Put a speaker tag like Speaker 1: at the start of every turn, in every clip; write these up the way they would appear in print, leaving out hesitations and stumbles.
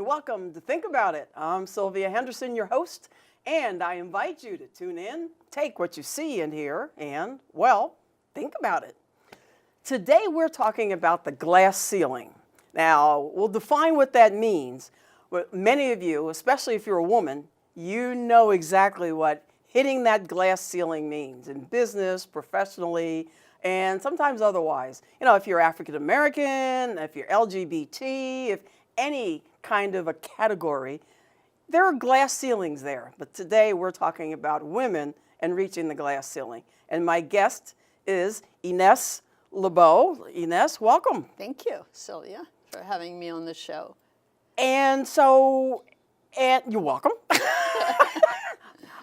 Speaker 1: welcome to Think About It. I'm Sylvia Henderson, your host, and I invite you to tune in, take what you see and hear, and, well, think about it. Today we're talking about the glass ceiling. Now, we'll define what that means. But many of you, especially if you're a woman, you know exactly what hitting that glass ceiling means in business, professionally, and sometimes otherwise. You know, if you're African American, if you're LGBT, if any kind of a category, there are glass ceilings there. But today we're talking about women and reaching the glass ceiling. And my guest is Ines LeBeau. Ines, welcome.
Speaker 2: Thank you, Sylvia, for having me on the show.
Speaker 1: And you're welcome.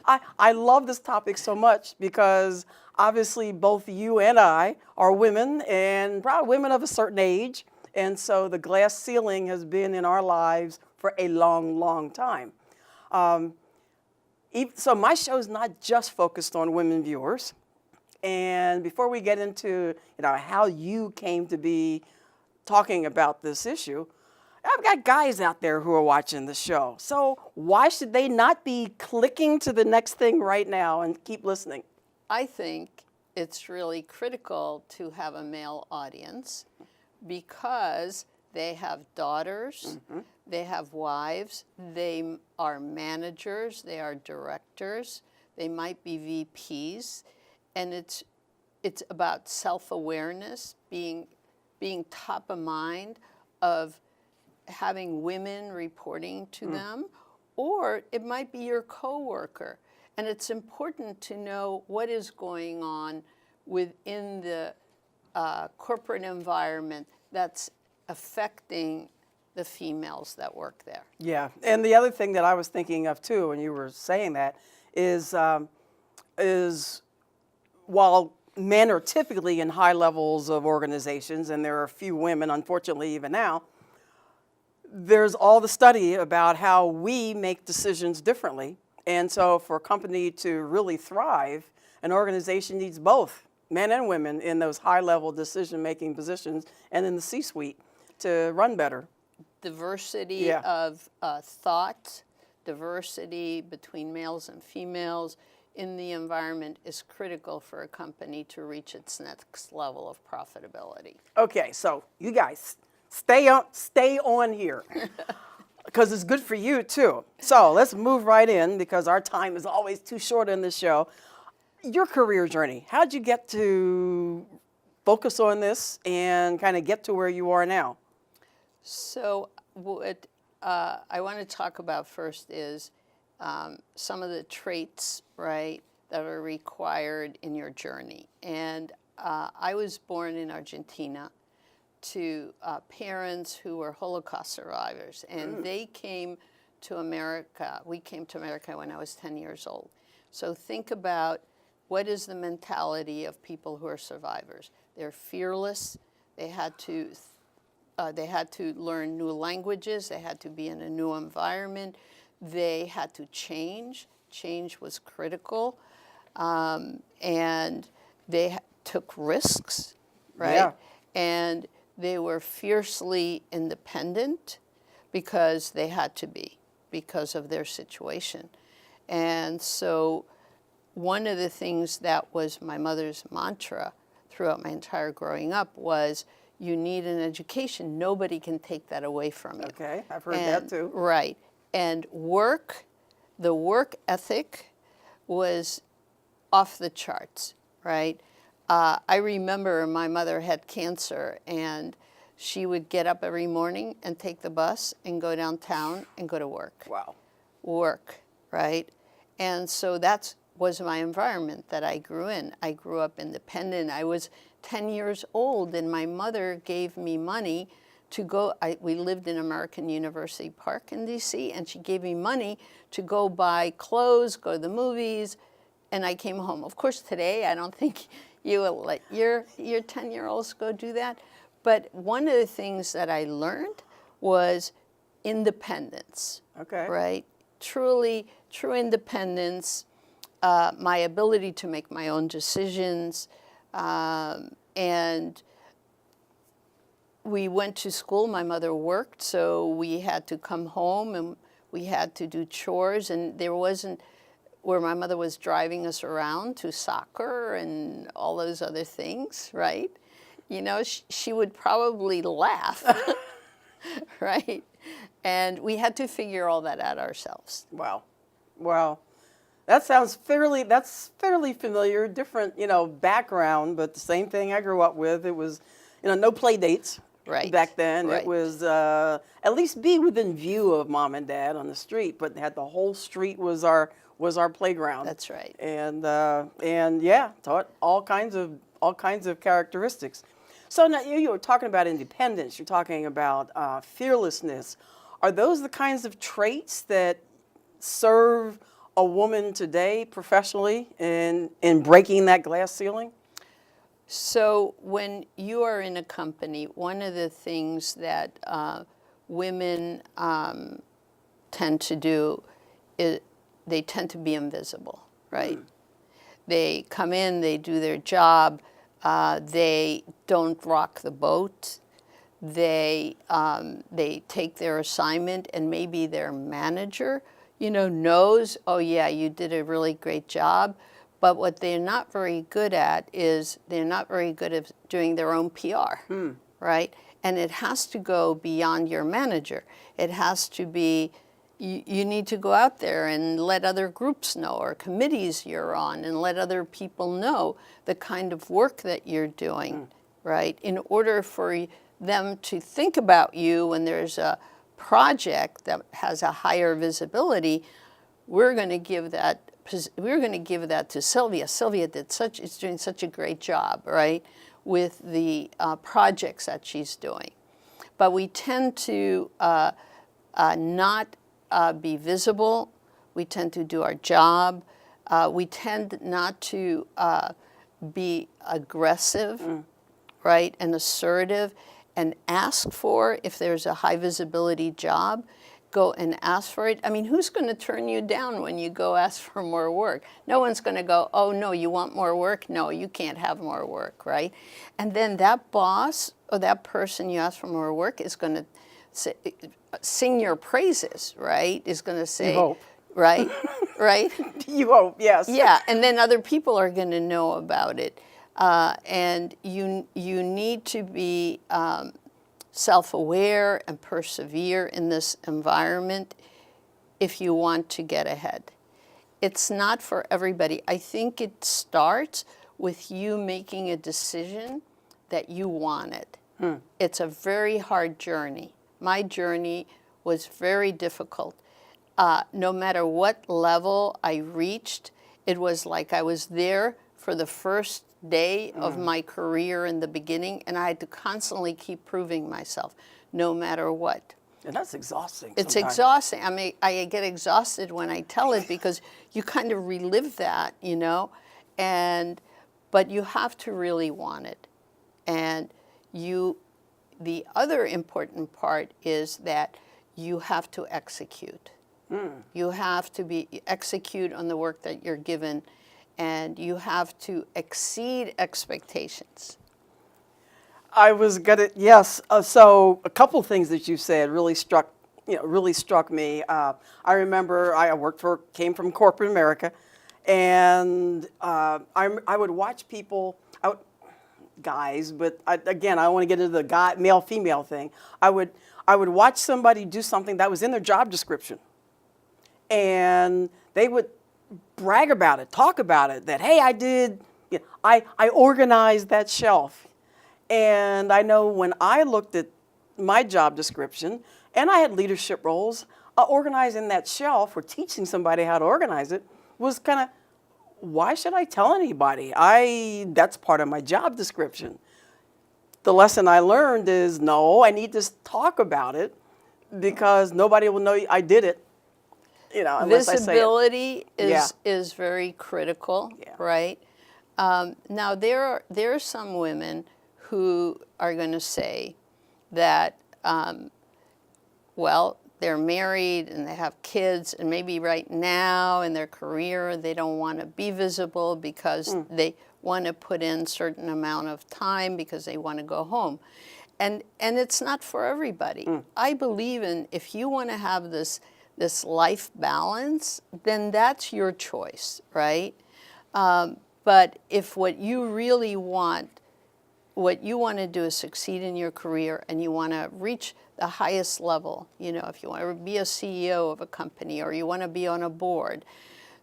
Speaker 1: I love this topic so much because obviously both you and I are women and probably women of a certain age. And so the glass ceiling has been in our lives for a long, long time. So my show is not just focused on women viewers. And before we get into how you came to be talking about this issue, I've got guys out there who are watching the show. So why should they not be clicking to the next thing right now and keep listening?
Speaker 2: I think it's really critical to have a male audience because they have daughters, they have wives, they are managers, they are directors, they might be VPs, and it's about self-awareness, being top of mind of having women reporting to them, or it might be your coworker. And it's important to know what is going on within the corporate environment that's affecting the females that work there.
Speaker 1: Yeah, and the other thing that I was thinking of too when you were saying that is while men are typically in high levels of organizations, and there are a few women, unfortunately, even now, there's all the study about how we make decisions differently. And so for a company to really thrive, an organization needs both men and women in those high-level decision-making positions and in the C-suite to run better.
Speaker 2: Diversity of thought, diversity between males and females in the environment is critical for a company to reach its next level of profitability.
Speaker 1: Okay, so you guys, stay on here. Because it's good for you too. So let's move right in because our time is always too short in this show. Your career journey, how'd you get to focus on this and kind of get to where you are now?
Speaker 2: So what I want to talk about first is some of the traits, right, that are required in your journey. And I was born in Argentina to parents who were Holocaust survivors, and they came to America. We came to America when I was 10 years old. So think about what is the mentality of people who are survivors. They're fearless. They had to learn new languages. They had to be in a new environment. They had to change. Change was critical, and they took risks, right?
Speaker 1: Yeah.
Speaker 2: And they were fiercely independent because they had to be, because of their situation. And so one of the things that was my mother's mantra throughout my entire growing up was, you need an education. Nobody can take that away from you.
Speaker 1: Okay, I've heard that too.
Speaker 2: Right. And the work ethic was off the charts, right? I remember my mother had cancer, and she would get up every morning and take the bus and go downtown and go to work.
Speaker 1: Wow.
Speaker 2: Work, right? And so that was my environment that I grew in. I grew up independent. I was 10 years old, and my mother gave me money to go. We lived in American University Park in D.C., and she gave me money to go buy clothes, go to the movies, and I came home. Of course, today, I don't think you will let your 10-year-olds go do that. But one of the things that I learned was independence.
Speaker 1: Okay.
Speaker 2: Right? True independence, my ability to make my own decisions, and we went to school. My mother worked, so we had to come home and we had to do chores, and there wasn't where my mother was driving us around to soccer and all those other things, right? You know, she would probably laugh, right? And we had to figure all that out ourselves.
Speaker 1: Wow. Wow. That's fairly familiar, different, background, but the same thing I grew up with. It was, no play dates.
Speaker 2: Right.
Speaker 1: Back then,
Speaker 2: Right.
Speaker 1: It was at least be within view of mom and dad on the street, but had the whole street was our playground.
Speaker 2: That's right.
Speaker 1: And yeah, taught all kinds of characteristics. So now you were talking about independence. You're talking about fearlessness. Are those the kinds of traits that serve a woman today professionally in breaking that glass ceiling?
Speaker 2: So when you are in a company, one of the things that women tend to do is they tend to be invisible, right? They come in, they do their job, they don't rock the boat, they take their assignment, and maybe their manager, knows, oh yeah, you did a really great job. But what they're not very good at is they're not very good at doing their own PR, right? And it has to go beyond your manager. It has to be, you need to go out there and let other groups know, or committees you're on, and let other people know the kind of work that you're doing, right? In order for them to think about you when there's a project that has a higher visibility, we're going to give that to Sylvia. Sylvia is doing such a great job, right, with the projects that she's doing. But we tend to not be visible. We tend to do our job. We tend not to be aggressive, right, and assertive, and ask for, if there's a high visibility job, go and ask for it. I mean, who's going to turn you down when you go ask for more work? No one's going to go, oh no, you want more work? No, you can't have more work, right? And then that boss or that person you ask for more work is going to sing your praises, right? Is going to say,
Speaker 1: you hope.
Speaker 2: Right, right?
Speaker 1: You hope, yes.
Speaker 2: Yeah, and then other people are going to know about it. And you need to be self-aware and persevere in this environment if you want to get ahead. It's not for everybody. I think it starts with you making a decision that you want it. It's a very hard journey. My journey was very difficult. No matter what level I reached, it was like I was there for the first day of my career in the beginning, and I had to constantly keep proving myself, no matter what.
Speaker 1: And that's exhausting.
Speaker 2: It's
Speaker 1: sometimes.
Speaker 2: exhausting. I mean, I get exhausted when I tell it because you kind of relive that, but you have to really want it. And the other important part is that you have to execute. You have to execute on the work that you're given, and you have to exceed expectations.
Speaker 1: I was gonna, yes. So a couple of things that you said really struck me. I remember came from corporate America, and I would watch people, guys, but I don't want to get into the male female thing. I would watch somebody do something that was in their job description, and they would brag about it, talk about it, that, hey, I organized that shelf. And I know when I looked at my job description, and I had leadership roles, organizing that shelf or teaching somebody how to organize it was kind of, why should I tell anybody? That's part of my job description. The lesson I learned is, no, I need to talk about it because nobody will know I did it. Unless
Speaker 2: Visibility
Speaker 1: I say it.
Speaker 2: is very critical, right? Now, there are some women who are going to say that, they're married and they have kids, and maybe right now in their career they don't want to be visible because they want to put in a certain amount of time because they want to go home. And it's not for everybody. I believe in, if you want to have this life balance, then that's your choice, right? But if what you really want, what you want to do is succeed in your career and you want to reach the highest level, you know, if you want to be a CEO of a company or you want to be on a board,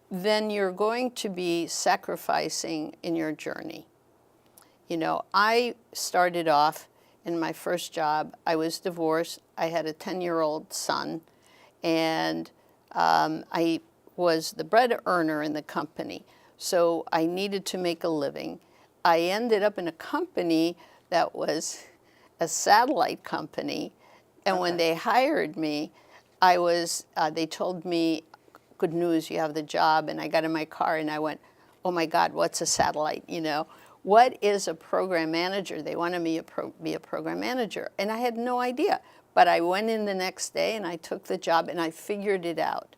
Speaker 2: then you're going to be sacrificing in your journey. You know, I started off in my first job, I was divorced, I had a 10-year-old son, and I was the bread earner in the company, so I needed to make a living. I ended up in a company that was a satellite company, and when they hired me, they told me, good news, you have the job, and I got in my car and I went, oh my God, what's a satellite, you know? What is a program manager? They wanted me to be a program manager, and I had no idea. But I went in the next day and I took the job and I figured it out.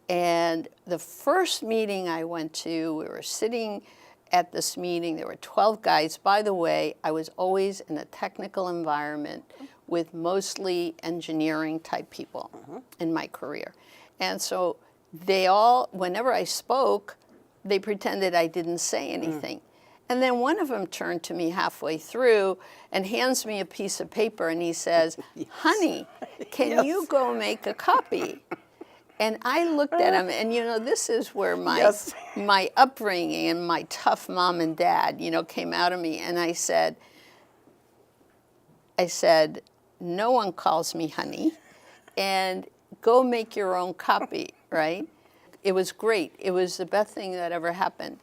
Speaker 2: And the first meeting I went to, we were sitting at this meeting, there were 12 guys. By the way, I was always in a technical environment with mostly engineering type people in my career. And so they all, whenever I spoke, they pretended I didn't say anything. And then one of them turned to me halfway through and hands me a piece of paper and he says, honey, can you go make a copy? And I looked at him, and you know, this is where my upbringing and my tough mom and dad, you know, came out of me. And I said, no one calls me honey, and go make your own copy, right? It was great. It was the best thing that ever happened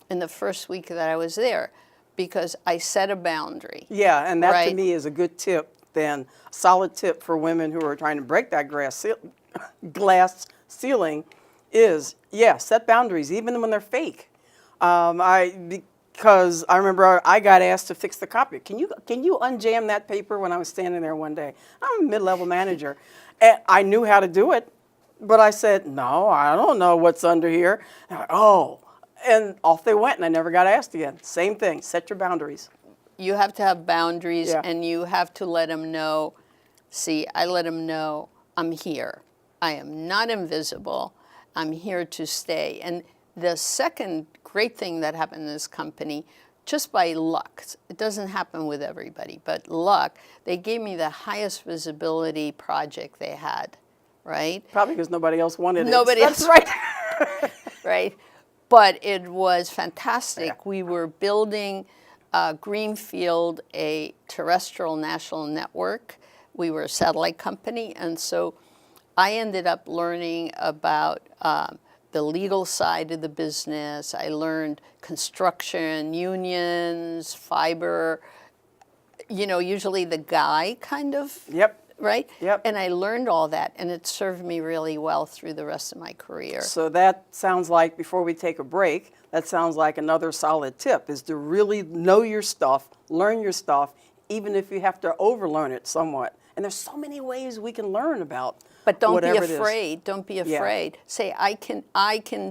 Speaker 2: in the first week that I was there, because I set a boundary.
Speaker 1: Yeah, and that
Speaker 2: right?
Speaker 1: to me is a good tip, then, a solid tip for women who are trying to break that glass ceiling is, yeah, set boundaries, even when they're fake. Because I remember I got asked to fix the copy. Can you unjam that paper when I was standing there one day? I'm a mid-level manager, and I knew how to do it, but I said, no, I don't know what's under here. And I went, oh. And off they went, and I never got asked again. Same thing, set your boundaries.
Speaker 2: You have to have boundaries,
Speaker 1: Yeah.
Speaker 2: and you have to let them know, see, I let them know I'm here. I am not invisible. I'm here to stay. And the second great thing that happened in this company, just by luck, it doesn't happen with everybody, but luck, they gave me the highest visibility project they had, right?
Speaker 1: Probably because nobody else wanted it.
Speaker 2: Nobody
Speaker 1: That's
Speaker 2: else.
Speaker 1: right.
Speaker 2: Right? But it was fantastic. We were building Greenfield, a terrestrial national network. We were a satellite company, and so I ended up learning about the legal side of the business. I learned construction, unions, fiber, you know, usually the guy kind of.
Speaker 1: Yep.
Speaker 2: Right?
Speaker 1: Yep.
Speaker 2: And I learned all that, and it served me really well through the rest of my career.
Speaker 1: So that sounds like, before we take a break, that sounds like another solid tip, is to really know your stuff, learn your stuff, even if you have to overlearn it somewhat. And there's so many ways we can learn about
Speaker 2: But don't be
Speaker 1: whatever it is.
Speaker 2: afraid. Don't be afraid. Say, I can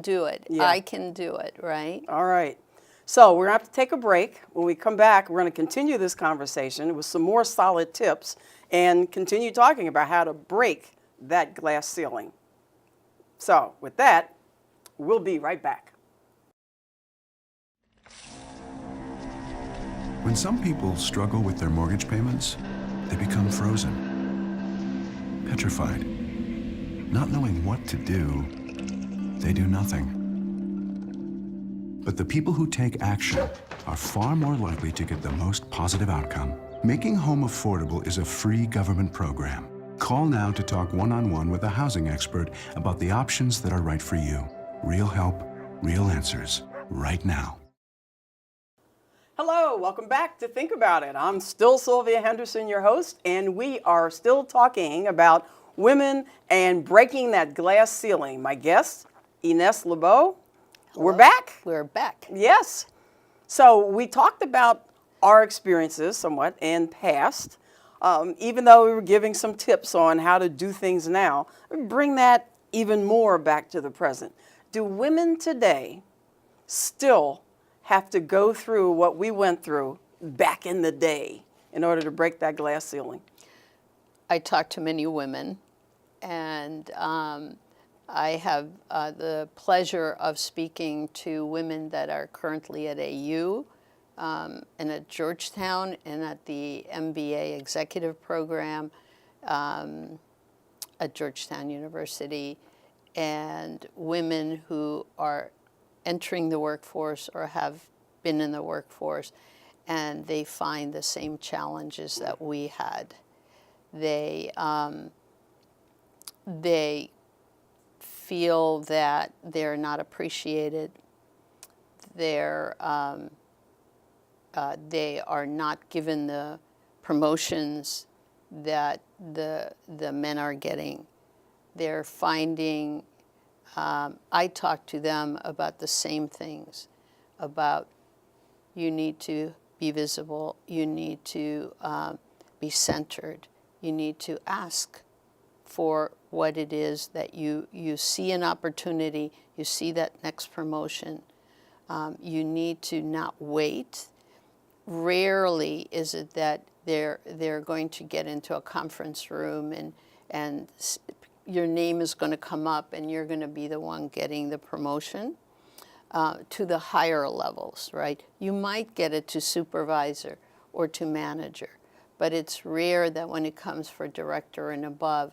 Speaker 2: do it.
Speaker 1: Yeah.
Speaker 2: I can do it, right?
Speaker 1: All right. So we're going to have to take a break. When we come back, we're going to continue this conversation with some more solid tips and continue talking about how to break that glass ceiling. So with that, we'll be right back.
Speaker 3: When some people struggle with their mortgage payments, they become frozen, petrified. Not knowing what to do, they do nothing. But the people who take action are far more likely to get the most positive outcome. Making Home Affordable is a free government program. Call now to talk one-on-one with a housing expert about the options that are right for you. Real help, real answers, right now.
Speaker 1: Hello, welcome back to Think About It. I'm still Sylvia Henderson, your host, and we are still talking about women and breaking that glass ceiling. My guest, Ines LeBeau. We're back.
Speaker 2: We're back.
Speaker 1: Yes. So we talked about our experiences somewhat in past, even though we were giving some tips on how to do things now. We bring that even more back to the present. Do women today still have to go through what we went through back in the day in order to break that glass ceiling?
Speaker 2: I talk to many women, and I have the pleasure of speaking to women that are currently at AU and at Georgetown and at the MBA executive program at Georgetown University, and women who are entering the workforce or have been in the workforce, and they find the same challenges that we had. They feel that they're not appreciated. They are not given the promotions that the men are getting. They're finding, I talk to them about the same things, about you need to be visible, you need to be centered, you need to ask for what it is that you see an opportunity, you see that next promotion. You need to not wait. Rarely is it that they're going to get into a conference room and your name is going to come up and you're going to be the one getting the promotion to the higher levels, right? You might get it to supervisor or to manager, but it's rare that when it comes for director and above,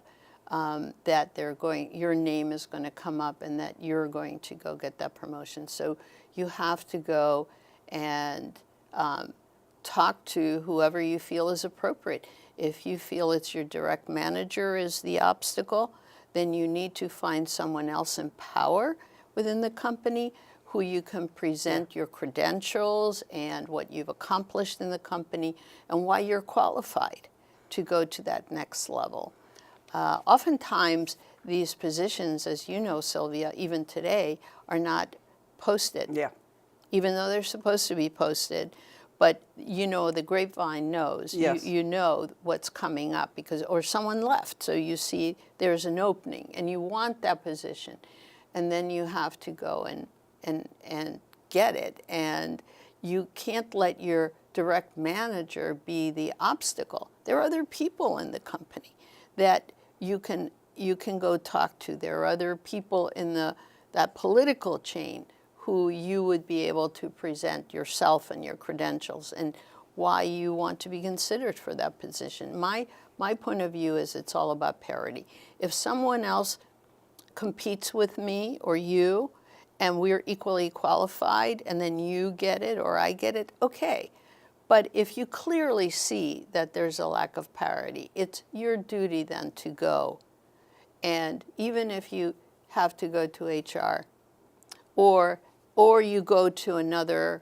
Speaker 2: that your name is going to come up and that you're going to go get that promotion. So you have to go and talk to whoever you feel is appropriate. If you feel it's your direct manager is the obstacle, then you need to find someone else in power within the company who you can present your credentials and what you've accomplished in the company and why you're qualified to go to that next level. Oftentimes, these positions, as you know, Sylvia, even today, are not posted.
Speaker 1: Yeah.
Speaker 2: Even though they're supposed to be posted. But you know, the grapevine knows.
Speaker 1: Yes.
Speaker 2: You know what's coming up or someone left. So you see there's an opening and you want that position. And then you have to go and get it. And you can't let your direct manager be the obstacle. There are other people in the company that you can go talk to. There are other people in that political chain who you would be able to present yourself and your credentials and why you want to be considered for that position. My point of view is it's all about parity. If someone else competes with me or you and we're equally qualified and then you get it or I get it, okay. But if you clearly see that there's a lack of parity, it's your duty then to go. And even if you have to go to HR or you go to another,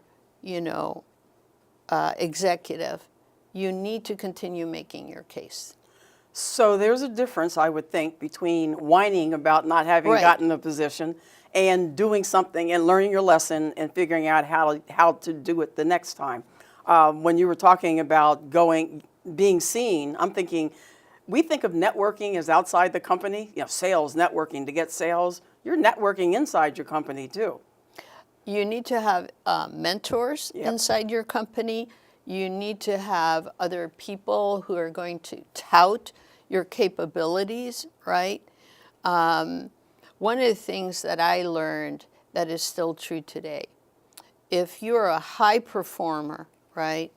Speaker 2: executive, you need to continue making your case.
Speaker 1: So there's a difference, I would think, between whining about not having
Speaker 2: Right.
Speaker 1: gotten a position and doing something and learning your lesson and figuring out how to do it the next time. When you were talking about being seen, I'm thinking, we think of networking as outside the company, sales, networking to get sales. You're networking inside your company too.
Speaker 2: You need to have mentors inside your company. You need to have other people who are going to tout your capabilities, right? One of the things that I learned that is still true today, if you're a high performer, right,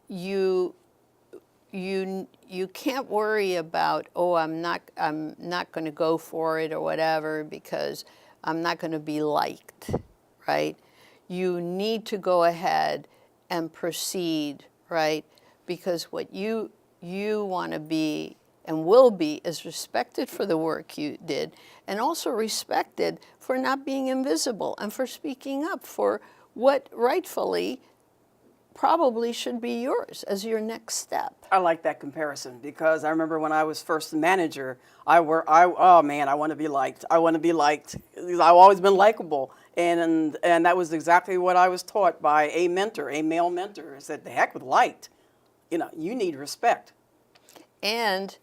Speaker 2: you can't worry about, I'm not going to go for it or whatever because I'm not going to be liked, right? You need to go ahead and proceed, right? Because what you want to be and will be is respected for the work you did and also respected for not being invisible and for speaking up for what rightfully probably should be yours as your next step.
Speaker 1: I like that comparison because I remember when I was first manager, I want to be liked. I want to be liked. I've always been likable, and that was exactly what I was taught by a mentor, a male mentor. I said, "The heck with liked, you need respect."
Speaker 2: And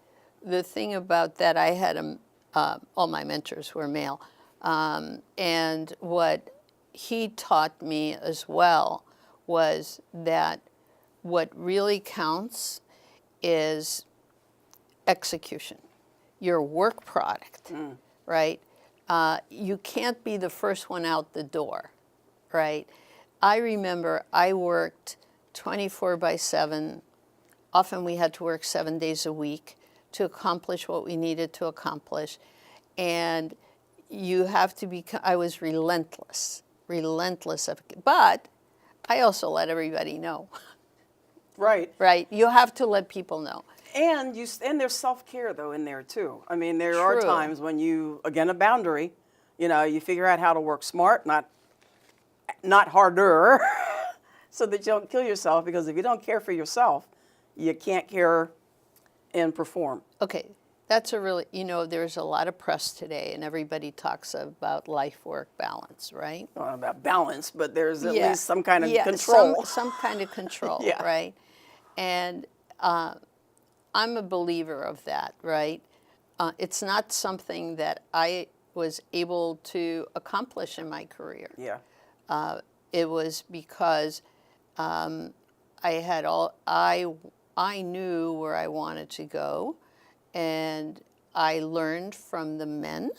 Speaker 2: the thing about that, I had all my mentors were male, and what he taught me as well was that what really counts is execution, your work product, right? You can't be the first one out the door, right? I remember I worked 24/7. Often we had to work 7 days a week to accomplish what we needed to accomplish. And you have to be, I was relentless, but I also let everybody know.
Speaker 1: Right.
Speaker 2: Right, you have to let people know.
Speaker 1: And there's self-care though in there too. I mean, there are times when you, again, a boundary, you figure out how to work smart, not harder, so that you don't kill yourself, because if you don't care for yourself, you can't care and perform.
Speaker 2: Okay, that's a really, there's a lot of press today and everybody talks about life-work balance, right?
Speaker 1: Not about balance, but there's at least some kind of control.
Speaker 2: Some kind of control,
Speaker 1: Yeah.
Speaker 2: right? And I'm a believer of that, right? It's not something that I was able to accomplish in my career.
Speaker 1: Yeah.
Speaker 2: It was because I knew where I wanted to go, and I learned from the men.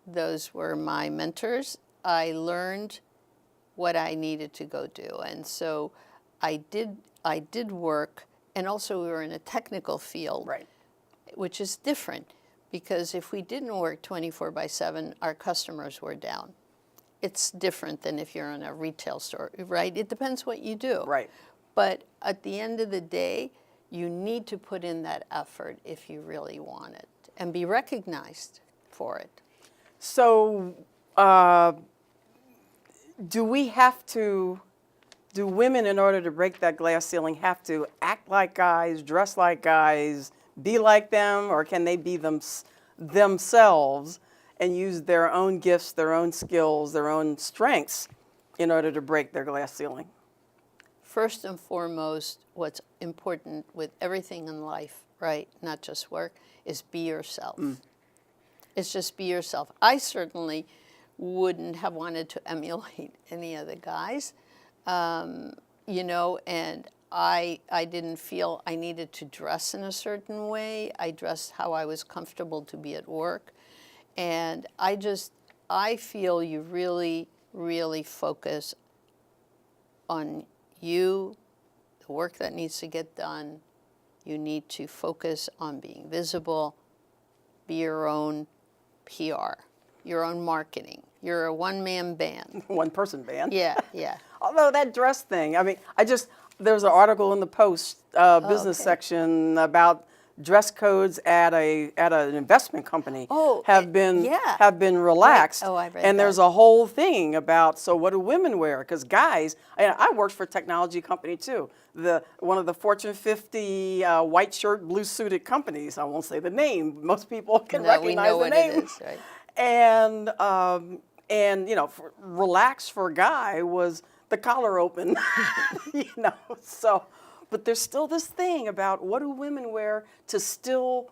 Speaker 2: Those were my mentors. I learned what I needed to go do, and so I did work, and also we were in a technical field,
Speaker 1: Right.
Speaker 2: which is different, because if we didn't work 24/7, our customers were down. It's different than if you're in a retail store, right? It depends what you do.
Speaker 1: Right.
Speaker 2: But at the end of the day, you need to put in that effort if you really want it and be recognized for it.
Speaker 1: So, do women, in order to break that glass ceiling, have to act like guys, dress like guys, be like them, or can they be themselves and use their own gifts, their own skills, their own strengths in order to break their glass ceiling?
Speaker 2: First and foremost, what's important with everything in life, right, not just work, is be yourself. It's just be yourself. I certainly wouldn't have wanted to emulate any of the guys, and I didn't feel I needed to dress in a certain way. I dressed how I was comfortable to be at work. And I feel you really, really focus on you, the work that needs to get done. You need to focus on being visible, be your own PR, your own marketing. You're a one-man band.
Speaker 1: One-person band.
Speaker 2: Yeah, yeah.
Speaker 1: Although that dress thing, I mean, there's an article in the Post business section about dress codes at an investment company have been relaxed.
Speaker 2: Right. Oh, I read
Speaker 1: and
Speaker 2: that.
Speaker 1: there's a whole thing about, so what do women wear? Because guys, I worked for a technology company too. One of the Fortune 50 white shirt, blue suited companies. I won't say the name. Most people can recognize the name.
Speaker 2: It is, right?
Speaker 1: And relax for a guy was the collar open, so. But there's still this thing about what do women wear to still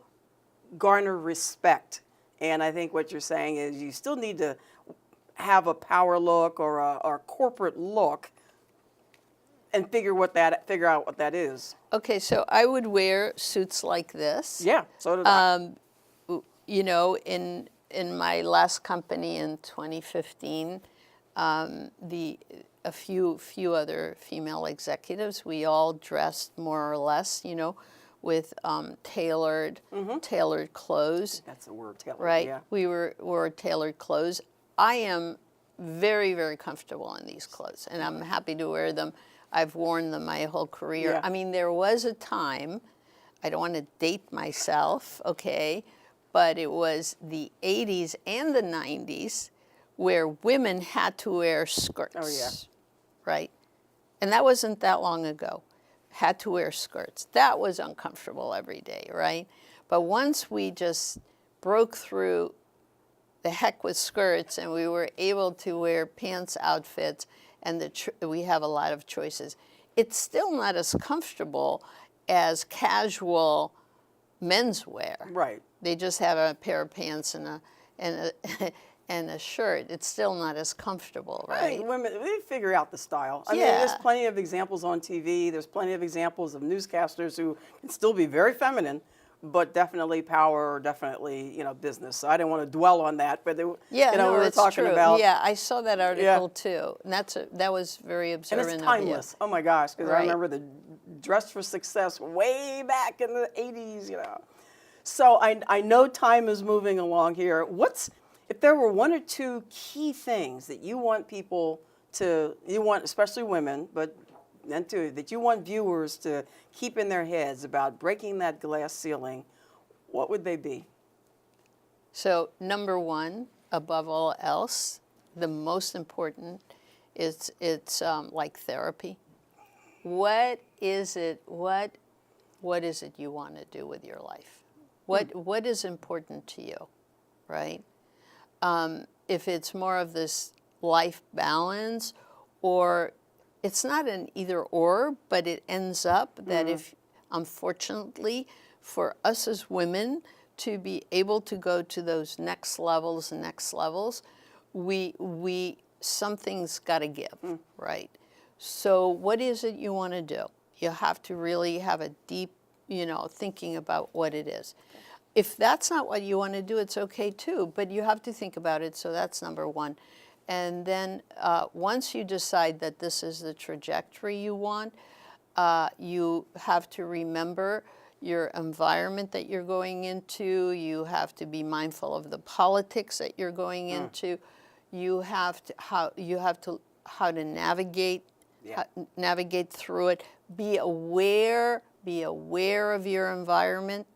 Speaker 1: garner respect. And I think what you're saying is you still need to have a power look or a corporate look and figure out what that is.
Speaker 2: Okay, so I would wear suits like this.
Speaker 1: Yeah, so did I.
Speaker 2: In my last company in 2015, a few other female executives, we all dressed more or less, with tailored clothes.
Speaker 1: That's the word, tailored.
Speaker 2: Right.
Speaker 1: Yeah.
Speaker 2: We wore tailored clothes. I am very, very comfortable in these clothes, and I'm happy to wear them. I've worn them my whole career.
Speaker 1: Yeah.
Speaker 2: I mean, there was a time, I don't want to date myself, okay, but it was the 80s and the 90s where women had to wear skirts.
Speaker 1: Oh, yeah.
Speaker 2: Right? And that wasn't that long ago. Had to wear skirts. That was uncomfortable every day, right? But once we just broke through the heck with skirts and we were able to wear pants outfits, and we have a lot of choices. It's still not as comfortable as casual menswear.
Speaker 1: Right.
Speaker 2: They just have a pair of pants and and a shirt, it's still not as comfortable,
Speaker 1: I
Speaker 2: right?
Speaker 1: think women, we figure out the style. I mean,
Speaker 2: Yeah.
Speaker 1: there's plenty of examples on TV. There's plenty of examples of newscasters who can still be very feminine, but definitely power, definitely, business. So I didn't want to dwell on that, but
Speaker 2: Yeah, no,
Speaker 1: we were
Speaker 2: it's
Speaker 1: talking
Speaker 2: true.
Speaker 1: about.
Speaker 2: Yeah, I saw that article too, and that was very
Speaker 1: And
Speaker 2: observant
Speaker 1: it's
Speaker 2: of
Speaker 1: timeless. Oh my gosh, because I
Speaker 2: Right.
Speaker 1: remember the Dress for Success way back in the 80s, So I know time is moving along here. If there were one or two key things that you want especially women, but then too, that you want viewers to keep in their heads about breaking that glass ceiling, what would they be?
Speaker 2: So number one, above all else, the most important is it's like therapy. What is it? What is it you want to do with your life? What is important to you, right? If it's more of this life balance, or it's not an either or, but it ends up that if, unfortunately, for us as women to be able to go to those next levels, something's got to give, right? So what is it you want to do? You have to really have a deep, thinking about what it is. If that's not what you want to do, it's okay too, but you have to think about it, so that's number one. And then once you decide that this is the trajectory you want, you have to remember your environment that you're going into. You have to be mindful of the politics that you're going into. You have to how to navigate navigate through it. Be aware of your environment,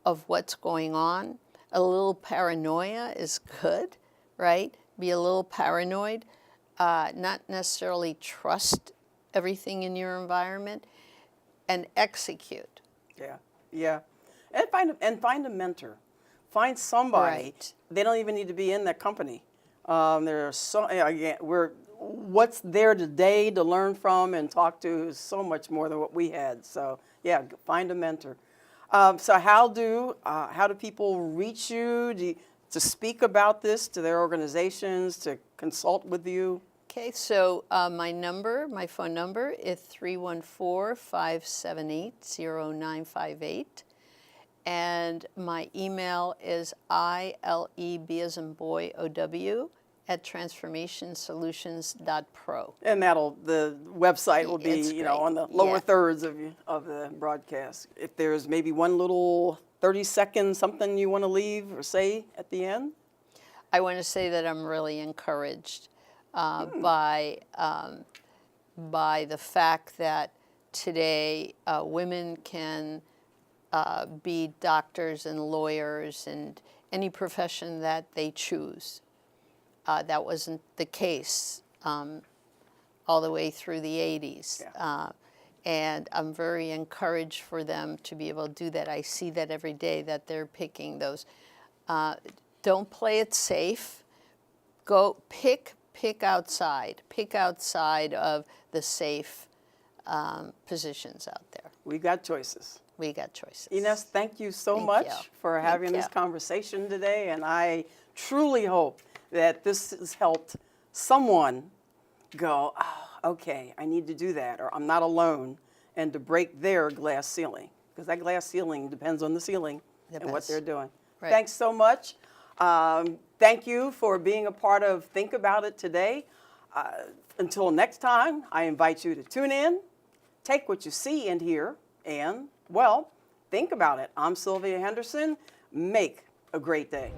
Speaker 2: of what's going on. A little paranoia is good, right? Be a little paranoid, not necessarily trust everything in your environment, and execute.
Speaker 1: Yeah. And find a mentor. Find somebody.
Speaker 2: Right.
Speaker 1: They don't even need to be in that company. There are what's there today to learn from and talk to is so much more than what we had. So yeah, find a mentor. So how do people reach you to speak about this to their organizations, to consult with you?
Speaker 2: Okay, so my phone number is 314-578-0958. And my email is ILEB as in boy, OW, @transformationsolutions.pro.
Speaker 1: And the website will be,
Speaker 2: It's great.
Speaker 1: on the lower
Speaker 2: Yeah.
Speaker 1: thirds of the broadcast. If there's maybe one little 30-second something you want to leave or say at the end?
Speaker 2: I want to say that I'm really encouraged by the fact that today women can be doctors and lawyers and any profession that they choose. That wasn't the case all the way through the 80s.
Speaker 1: Yeah.
Speaker 2: And I'm very encouraged for them to be able to do that. I see that every day that they're picking those. Don't play it safe. Go pick outside. Pick outside of the safe positions out there.
Speaker 1: We got choices.
Speaker 2: We got choices.
Speaker 1: Ines, thank you so
Speaker 2: Thank
Speaker 1: much
Speaker 2: you.
Speaker 1: for having
Speaker 2: Thank
Speaker 1: this
Speaker 2: you.
Speaker 1: conversation today, and I truly hope that this has helped someone go, oh, okay, I need to do that, or I'm not alone, and to break their glass ceiling, because that glass ceiling depends on the ceiling and what
Speaker 2: Depends.
Speaker 1: they're doing.
Speaker 2: Right.
Speaker 1: Thanks so much. Thank you for being a part of Think About It today. Until next time, I invite you to tune in, take what you see and hear, and, well, think about it. I'm Sylvia Henderson. Make a great day.